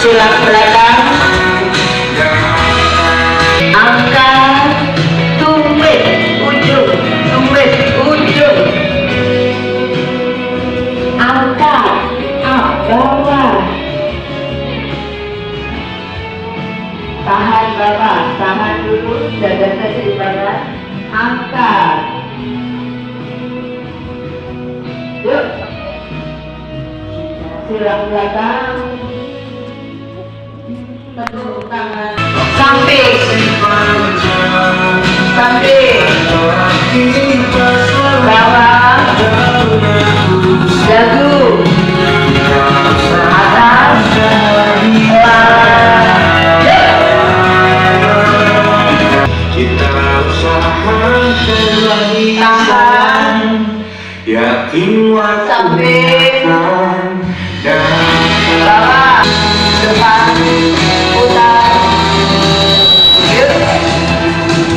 silang belakang, angkat, tumit ujung, angkat, bawah, tahan bawah, tahan dulu, dada seimbang, angkat, yuk, silang belakang, tepuk tangan, samping, bawah, dagu, atas, kita usahakan lagi, tahan, yakin waktu samping, akan datang. bawah, depan, putar, yuk,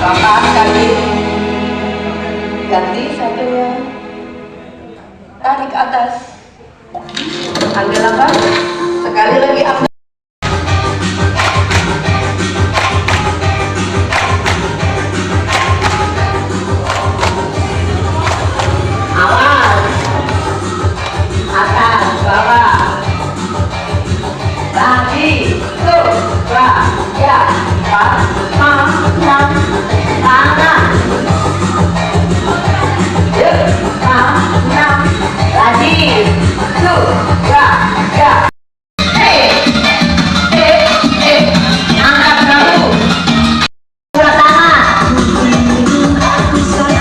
angkat kaki, ganti satunya, tarik atas, ambil apa? Sekali lagi ambil. Awas, atas, bawah, lagi, tuh, ya, pas, tangan, yuk, tangan, lagi, tuh, ya, angkat bahu, dua tangan,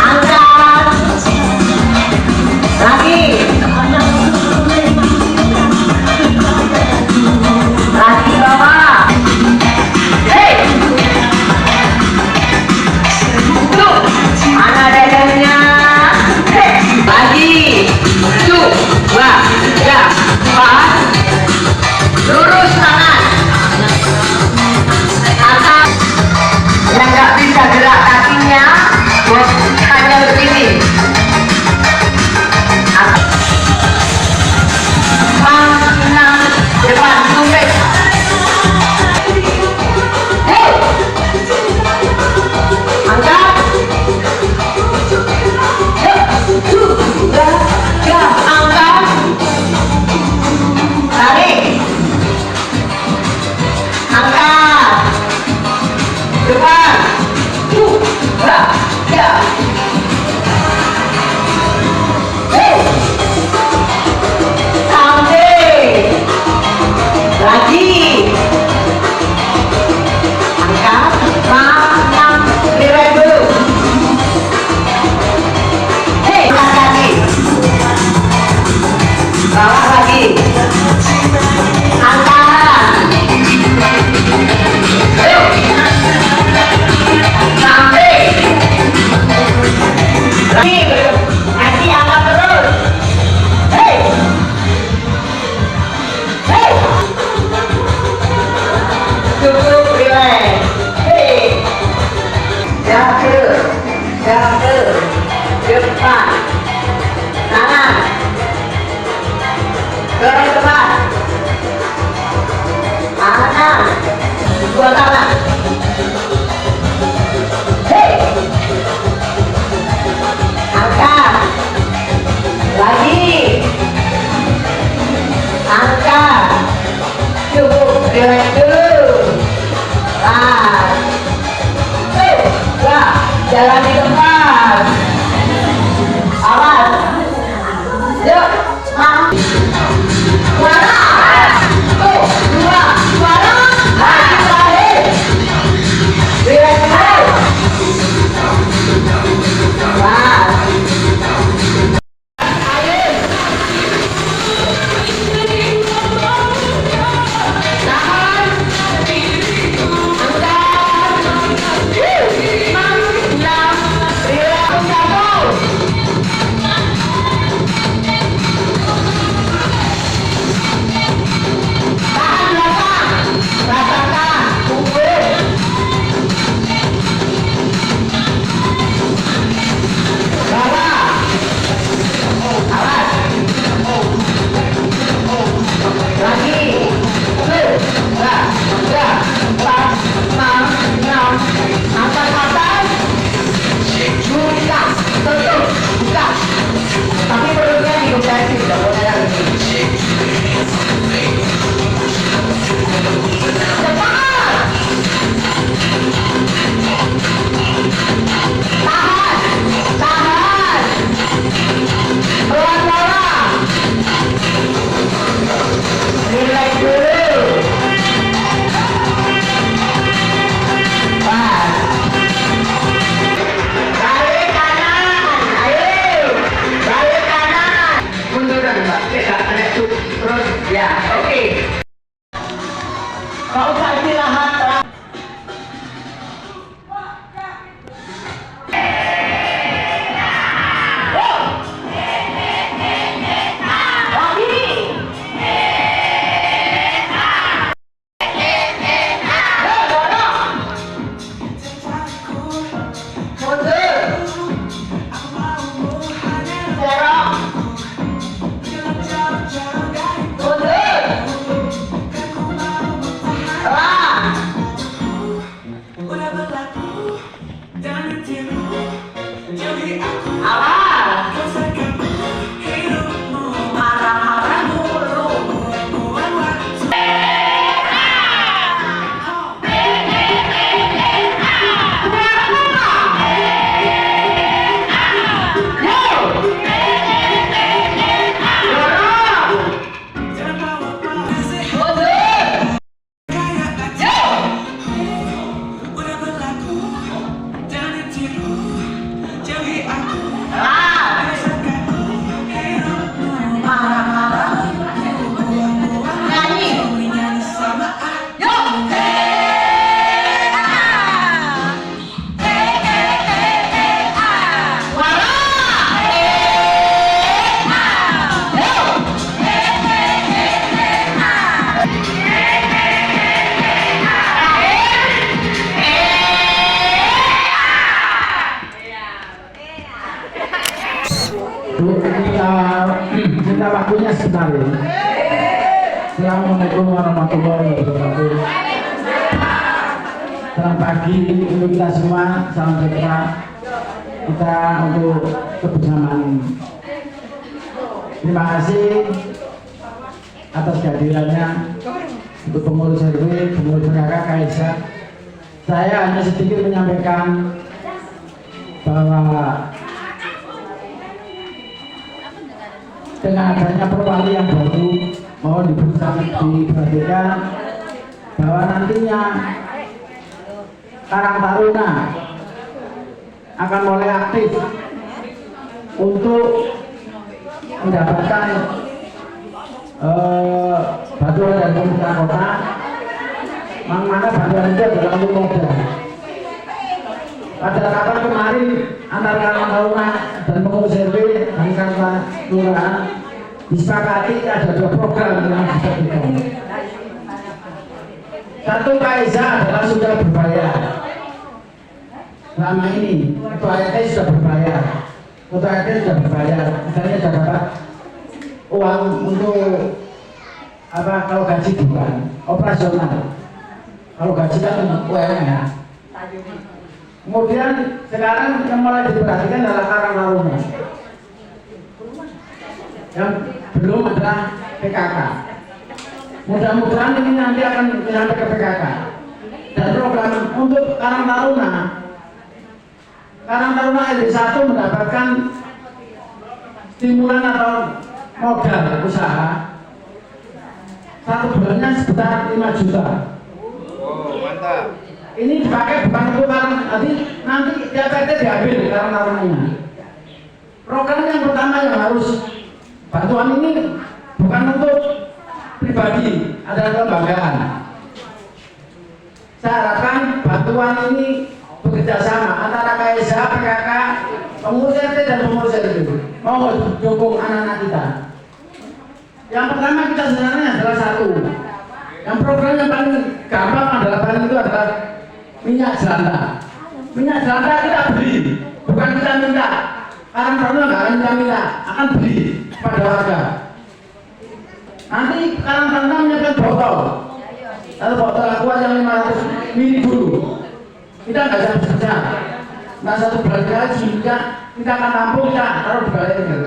angkat, lagi, bawah, tuh, mana dadanya, lagi, tuh, ya, pas, lurus tangan, atas, yang nggak bisa gerak kakinya, hanya begini, atas, kanan, depan, tumpet, angkat, ya, angkat, tarik, angkat, depan, ya, samping, lagi, angkat, kanan, direm dulu, angkat lagi, bawah lagi, angkat, yuk, samping, lagi, kaki angkat terus, cukup relax, jaga, depan, tangan, dorong depan, tangan, dua tangan, Ya, oke. Kau usah istirahat. Kita waktunya sebentar ya. Assalamualaikum warahmatullahi wabarakatuh. Selamat pagi untuk kita semua, salam sejahtera kita untuk kebersamaan ini. Terima kasih atas kehadirannya untuk pengurus RW, pengurus PKK, KSA. Saya hanya sedikit menyampaikan bahwa dengan adanya perwali yang baru mohon diperhatikan bahwa nantinya Karang Taruna akan mulai aktif untuk mendapatkan bantuan dari pemerintah kota, mana bantuan itu adalah untuk modal. Pada kapan kemarin antara Karang Taruna dan pengurus RW dan Karang Kelurahan disepakati ada 2 program yang bisa diberikan. Satu KSA adalah sudah berbayar. Selama ini ketua RT sudah berbayar, ketua RT sudah berbayar, misalnya sudah dapat uang untuk apa, kalau gaji bukan operasional, kalau gaji kan UMR. Kemudian sekarang yang mulai diperhatikan adalah Karang Taruna, yang belum ada PKK. Mudah-mudahan ini nanti akan sampai ke PKK. Dan program untuk Karang Taruna LD1 mendapatkan stimulan atau modal usaha 1 bulannya sebesar 5 juta. Oh, mantap. Ini dipakai bukan untuk nanti tiap RT diambil Karang Tarunanya. Program yang pertama yang harus bantuan ini bukan untuk pribadi, ada kelembagaan. Saya harapkan bantuan ini bekerja sama antara KSH, PKK, pengurus RT dan pengurus RW. Mohon dukung anak-anak kita. Yang pertama kita sebenarnya adalah satu. Yang program yang paling gampang adalah itu adalah minyak jelantah. Minyak jelantah kita beli, bukan kita minta. Karang Taruna nggak akan minta, akan beli pada warga. Nanti Karang Taruna menyiapkan botol, lalu botol aqua yang 500 ml dulu. Kita nggak bisa bekerja. Nah 1 bulan sekali sudah kita akan tampung, kita taruh di balai ini.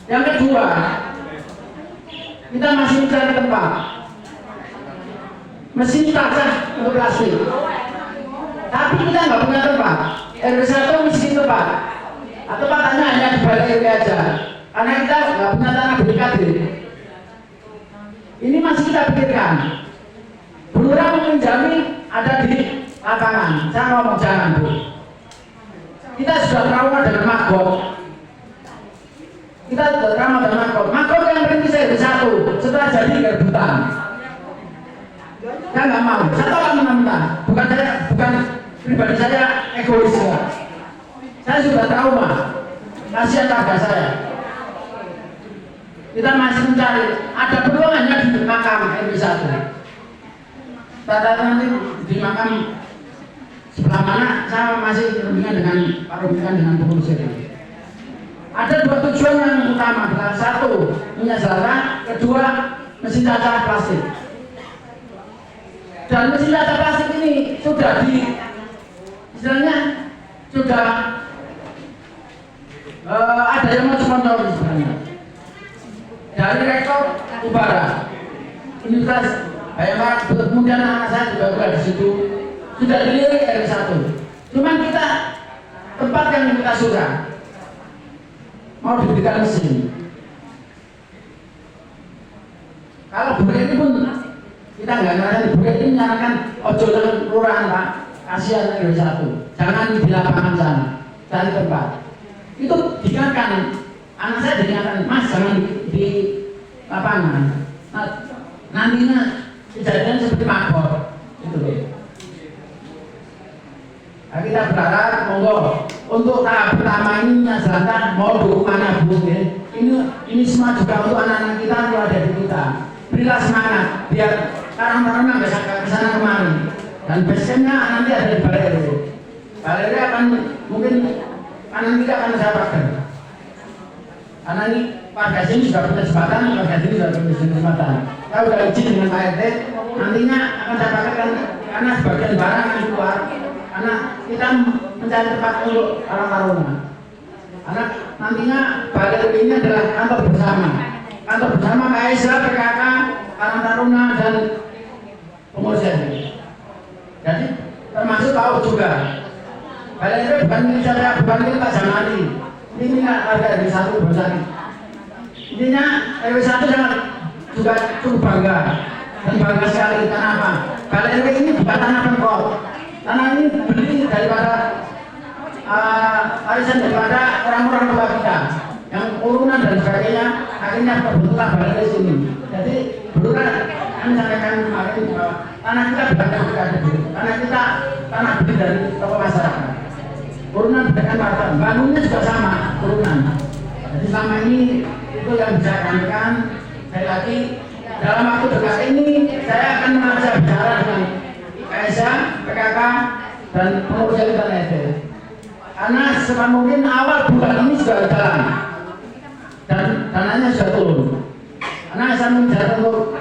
Yang kedua, kita masih mencari tempat. Mesin kaca untuk plastik. Tapi kita nggak punya tempat. RW1 mesin tempat. Atau katanya hanya di balai RW aja. Karena kita nggak punya tanah BKD. Ini masih kita pikirkan. Bulura menjamin ada di lapangan. Saya ngomong jangan, Bu. Kita sudah trauma dengan magot. Kita sudah trauma dengan magot. Magot yang berintis RW1. sudah jadi rebutan. Saya nggak mau. Saya tolak mentah-mentah. Bukan pribadi saya egois ya. Saya sudah trauma. Kasihan keluarga saya. Kita masih mencari. Ada peluang hanya di makam RW1. Tata nanti di makam sebelah mana saya masih berhubungan dengan Pak Robikan dengan pengurus ini. Ada dua tujuan yang utama, adalah satu minyak selera, kedua mesin caca plastik. Dan mesin caca plastik ini sudah istilahnya sudah ada yang mau sponsor sebenarnya dari rektor Ubara, Universitas Bayangkara, kemudian anak saya juga berada di situ, sudah dilirik RW1. Cuman kita tempat yang kita suka mau diberikan mesin. Kalau buku ini pun kita nggak ngerasa buku ini menyarankan ojo dengan kelurahan Pak, kasihan RW1, jangan di lapangan sana, cari tempat. Itu diingatkan, anak saya diingatkan, Mas jangan di lapangan. Nah, nantinya kejadian seperti mabok, itu loh. Nah, kita berharap monggo untuk tahap pertama ini minyak jelantah mau dukungannya Bu ya. Ini semua juga untuk anak-anak kita yang ada di kita. Berilah semangat biar karang-karangnya nggak sampai ke sana kemari. Dan basecampnya nanti ada di Balai RW. Balai RW akan mungkin kanan kita akan saya pakai. Karena ini warga sini sudah punya jembatan, warga sini sudah punya jembatan. Saya sudah izin dengan Pak RT, nantinya akan saya pakai karena sebagian barang yang keluar. Karena kita mencari tempat untuk Karang Taruna. Karena nantinya Balai RW ini adalah kantor bersama KSA, PKK, Karang Taruna dan pengurus RW. Jadi termasuk tahu juga Balai RW bukan milik saya, bukan milik Pak Jamali. Ini milik warga RW1 Bonsari. Intinya RW1 sangat juga cukup bangga dan bangga sekali. Kenapa? Balai RW ini bukan tanah Pemkot. Tanah ini beli daripada arisan daripada orang-orang tua kita yang urunan dan sebagainya, akhirnya terbentuklah Balai sini. Jadi berulang kami sampaikan kemarin bahwa tanah kita bukan dari tanah kita tanah beli dari tokoh masyarakat. Urunan berdasarkan warga, bangunnya juga sama urunan. Jadi selama ini itu yang bisa kamikan. Sekali lagi dalam waktu dekat ini saya akan mengajak bicara dengan KSA, PKK, dan pengurus jalan RT. Karena sebab mungkin awal bulan ini sudah jalan dan dananya sudah turun. Karena saya menjaga untuk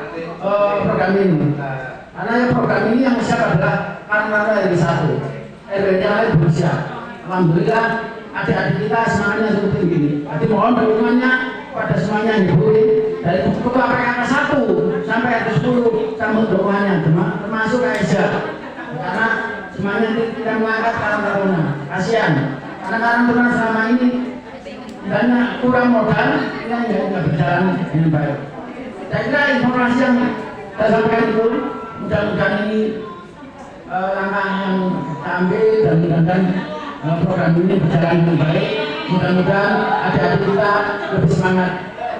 program ini. Karena program ini yang siap adalah karena RW1, RW-nya lain belum siap. Alhamdulillah adik-adik kita semangatnya seperti ini. Jadi mohon dukungannya pada semuanya yang dibutuhin dari ketua PKK 1 sampai ke 10 sama dukungannya termasuk KSA. Karena semuanya tidak mengangkat Karang Taruna. Kasihan. Karena Karang Taruna selama ini banyak kurang modal yang tidak berjalan dengan baik. Saya kira informasi yang saya sampaikan itu mudah-mudahan ini langkah yang kita ambil dan mudah-mudahan program ini berjalan dengan baik. Mudah-mudahan adik-adik kita lebih semangat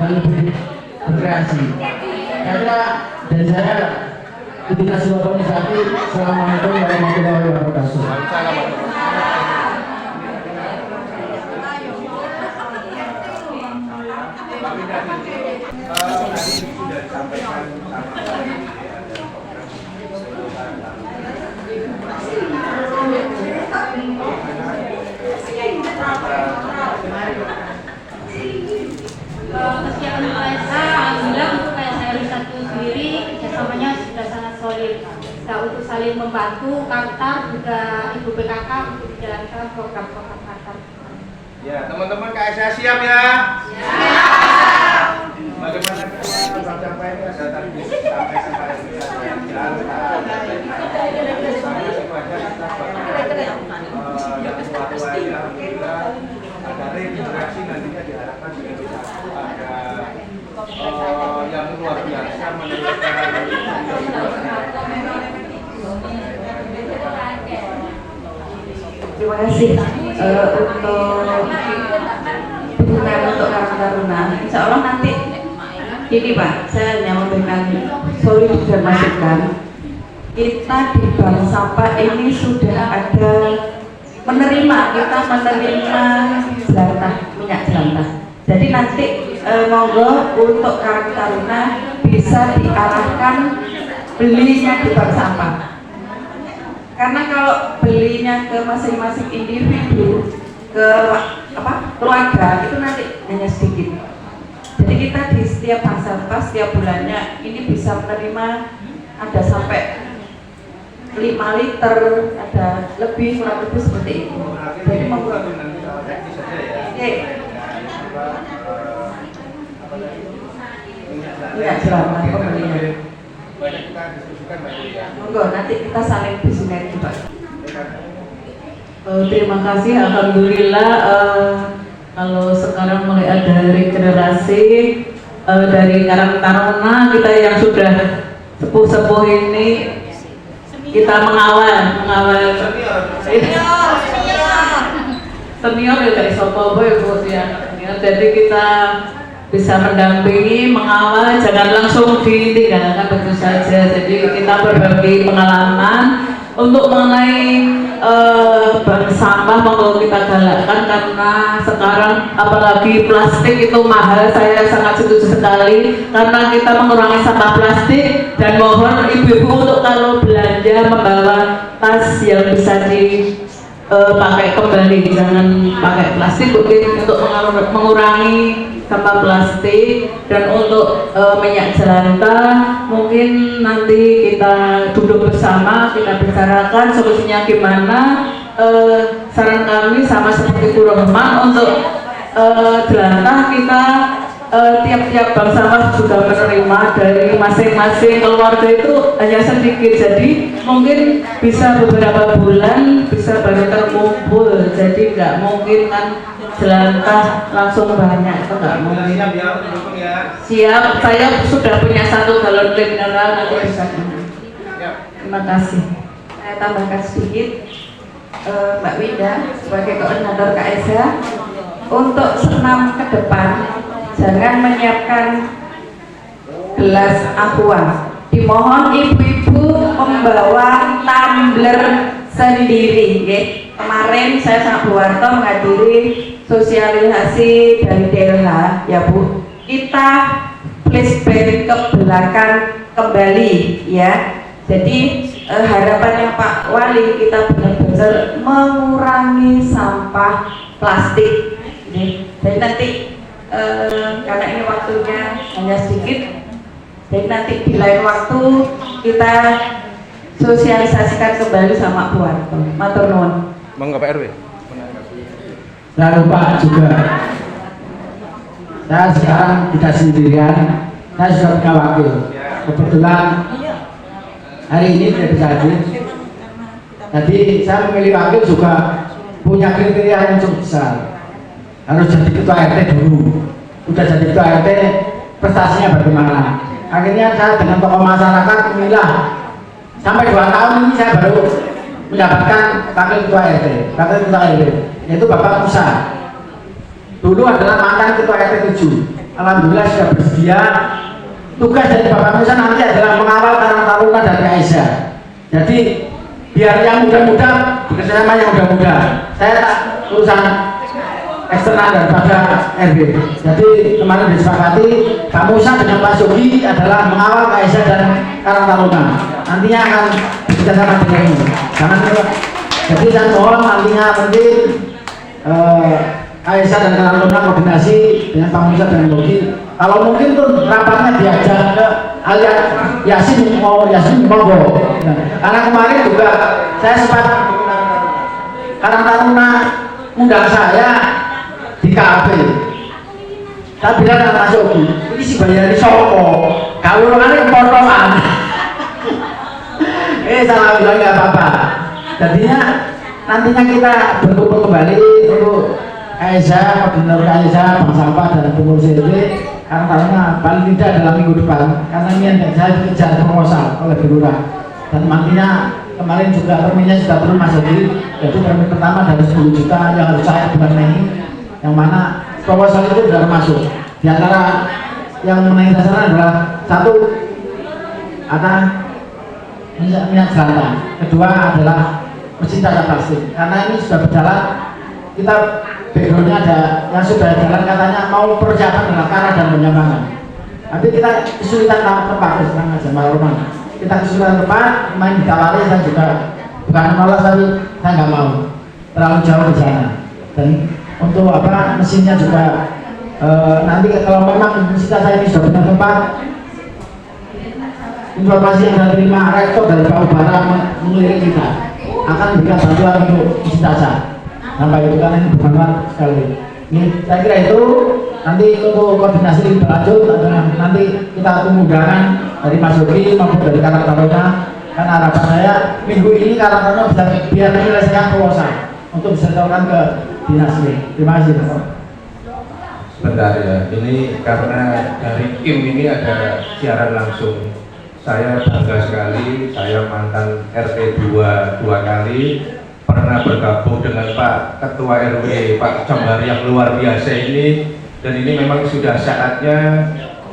dan lebih berkreasi. Saya kira dari saya ketika sebuah organisasi. Assalamualaikum warahmatullahi wabarakatuh. Kesiapan KSA, alhamdulillah untuk KSA RW1 sendiri kerjasamanya sudah sangat solid. Kita untuk saling membantu, Kartar juga Ibu PKK untuk menjalankan program-program Kartar. Ya, teman-teman KSA siap ya? Siap. Bagaimana baca ini ada tadi sampai kemarin ada regenerasi nantinya diharapkan juga bisa ada yang luar biasa menurunkan. Terima kasih untuk dukungan untuk Karang Taruna. Insya Allah nanti Ini Pak, saya hanya memberikan solusi dan masukan. Kita di bank sampah ini sudah ada menerima jelantah, minyak jelantah. Jadi nanti monggo untuk Karang Taruna bisa diarahkan belinya di bank sampah. Karena kalau belinya ke masing-masing individu, ke keluarga itu nanti hanya sedikit. Jadi kita di setiap bank sampah setiap bulannya ini bisa menerima ada sampai 5 liter, ada lebih kurang lebih seperti itu. Jadi minyak jelantah pembelian. Monggo nanti kita saling bersinergi Pak. Terima kasih, alhamdulillah. Kalau sekarang mulai ada regenerasi dari Karang Taruna, kita yang sudah sepuh-sepuh ini kita mengawal senior ya dari Sopo ya Bu ya. Jadi kita bisa mendampingi, mengawal, jangan langsung ditinggalkan begitu saja. Jadi kita berbagi pengalaman untuk mengenai bank sampah, monggo kita galakkan karena sekarang apalagi plastik itu mahal. Saya sangat setuju sekali karena kita mengurangi sampah plastik, dan mohon ibu-ibu untuk kalau belanja membawa tas yang bisa dipakai kembali, jangan pakai plastik mungkin untuk mengurangi sampah plastik. Dan untuk minyak jelantah mungkin nanti kita duduk bersama, kita bicarakan solusinya gimana. Saran kami sama seperti Bu Rohman, untuk jelantah kita tiap-tiap bank sampah juga menerima dari masing-masing keluarga itu hanya sedikit, jadi mungkin bisa beberapa bulan bisa baru terkumpul. Jadi nggak mungkin kan jelantah langsung banyak, itu nggak mungkin. Siap, saya sudah punya 1 galon mineral, nanti bisa. Terima kasih. Saya tambahkan sedikit, Mbak Winda sebagai koordinator KSH, untuk senam ke depan jangan menyiapkan gelas aqua. Dimohon ibu-ibu membawa tumbler sendiri. Kemarin saya sama Bu Warto menghadiri sosialisasi dari DLH ya Bu. Kita flashback ke belakang kembali ya. Jadi harapannya Pak Wali, kita benar-benar mengurangi sampah plastik. Jadi nanti karena ini waktunya hanya sedikit, jadi nanti di lain waktu kita sosialisasikan kembali sama Bu Warto. Matur nuwun. Monggo Pak RW. Jangan lupa juga, saya sekarang tidak sendirian, saya sudah punya wakil. Kebetulan hari ini tidak bisa hadir. Jadi saya memilih wakil juga punya kriteria yang cukup besar. Harus jadi ketua RT dulu. Sudah jadi ketua RT, prestasinya bagaimana? Akhirnya saya dengan tokoh masyarakat memilah. Sampai 2 tahun ini saya baru mendapatkan wakil ketua RT, wakil ketua RW, yaitu Bapak Musa. Dulu adalah mantan ketua RT 7. Alhamdulillah sudah bersedia. Tugas dari Bapak Musa nanti adalah mengawal Karang Taruna dan KSH. Jadi biar yang muda-muda bekerja sama yang muda-muda. Saya tak urusan eksternal daripada RW. Jadi kemarin disepakati Pak Musa dengan Pak Sugi adalah mengawal KSH dan Karang Taruna. Nantinya akan bekerja sama dengan ini. Jadi saya mohon nantinya mungkin KSH dan Karang Taruna koordinasi dengan Pak Musa dan Sugi. Kalau mungkin tuh rapatnya diajak ke alias Yasin monggo. Karena kemarin juga saya sempat Karang Taruna undang saya di kafe. Saya bilang sama Mas Yogi, ini si bayari sopo, kalau orangnya potongan. Salah bilang nggak apa-apa. Jadinya nantinya kita berkumpul kembali untuk KSH, koordinator KSH, Bank Sampah dan pengurus RW. Karena paling tidak dalam minggu depan, karena ini yang saya dikejar proposal oleh Lurah. Dan nantinya kemarin juga permennya sudah turun Mas Yogi, yaitu permen pertama dari 10 juta yang harus saya bulan Mei, yang mana proposal itu sudah masuk. Di antara yang menaiki sasaran adalah satu ada minyak jelantah, kedua adalah mesin cacat plastik. Karena ini sudah berjalan, kita backgroundnya ada yang sudah jalan katanya mau persiapan dengan cara dan pengembangan. Nanti kita kesulitan tempat, terang aja Mas Roman. Kita kesulitan tempat, main ditawari, saya juga bukan menolak tapi saya nggak mau terlalu jauh di sana. Dan untuk apa mesinnya juga nanti kalau memang mesin saya ini sudah punya tempat, informasi yang saya terima rektor dari Pak Ubara mengelilingi kita akan memberikan bantuan untuk mesin cacat. Sampai itu kan ini bermanfaat sekali. Ini saya kira itu nanti untuk koordinasi berlanjut nanti kita tunggu undangan dari Mas Yogi maupun dari Karang Taruna. Karena harapan saya minggu ini Karang Taruna bisa biar menyelesaikan proposal untuk bisa ditawarkan ke dinas ini. Terima kasih. Sebentar ya, ini karena dari tim ini ada siaran langsung. Saya bangga sekali, saya mantan RT 2 kali, pernah bergabung dengan Pak Ketua RW, Pak Jembar yang luar biasa ini, dan ini memang sudah saatnya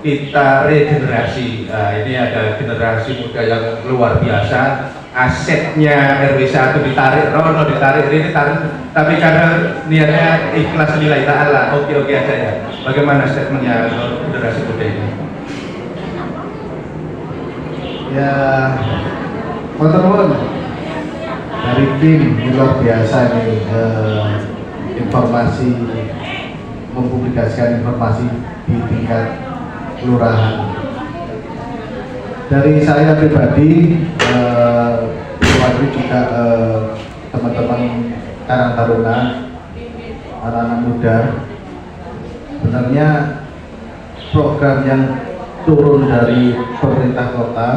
kita regenerasi. Nah, ini ada generasi muda yang luar biasa, asetnya RW 1 ditarik, Rono ditarik, ini ditarik, tapi karena niatnya ikhlas lillahi ta'ala, oke-oke aja ya. Bagaimana statementnya generasi muda ini? Ya, teman-teman dari tim luar biasa nih, informasi mempublikasikan informasi di tingkat kelurahan. Dari saya pribadi, waktu juga teman-teman Karang Taruna, anak-anak muda, sebenarnya program yang turun dari pemerintah kota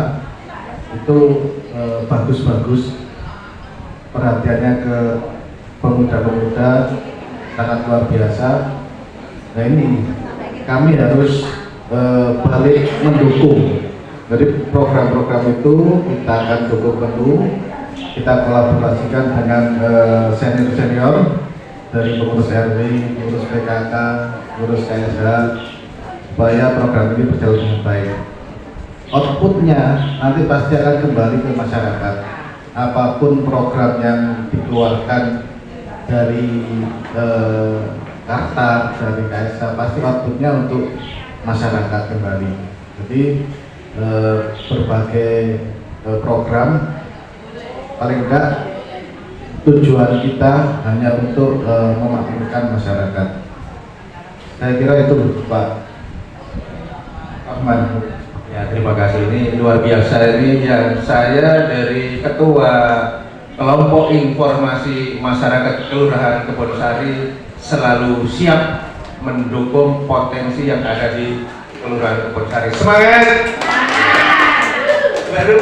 itu bagus-bagus, perhatiannya ke pemuda-pemuda sangat luar biasa. Nah ini kami harus balik mendukung. Jadi program-program itu kita akan dukung penuh, kita kolaborasikan dengan senior-senior dari pengurus RW, pengurus PKK, pengurus KSH, supaya program ini berjalan dengan baik. Outputnya nanti pasti akan kembali ke masyarakat. Apapun program yang dikeluarkan dari Kartar, dari KSH, pasti outputnya untuk masyarakat kembali. Jadi berbagai program, paling enggak tujuan kita hanya untuk memakmurkan masyarakat. Saya kira itu Pak Ahmad. Ya, terima kasih. Ini luar biasa. Ini yang saya dari Ketua Kelompok Informasi Masyarakat Kelurahan Kebonsari selalu siap mendukung potensi yang ada di Kelurahan Kebonsari. Semangat! Baru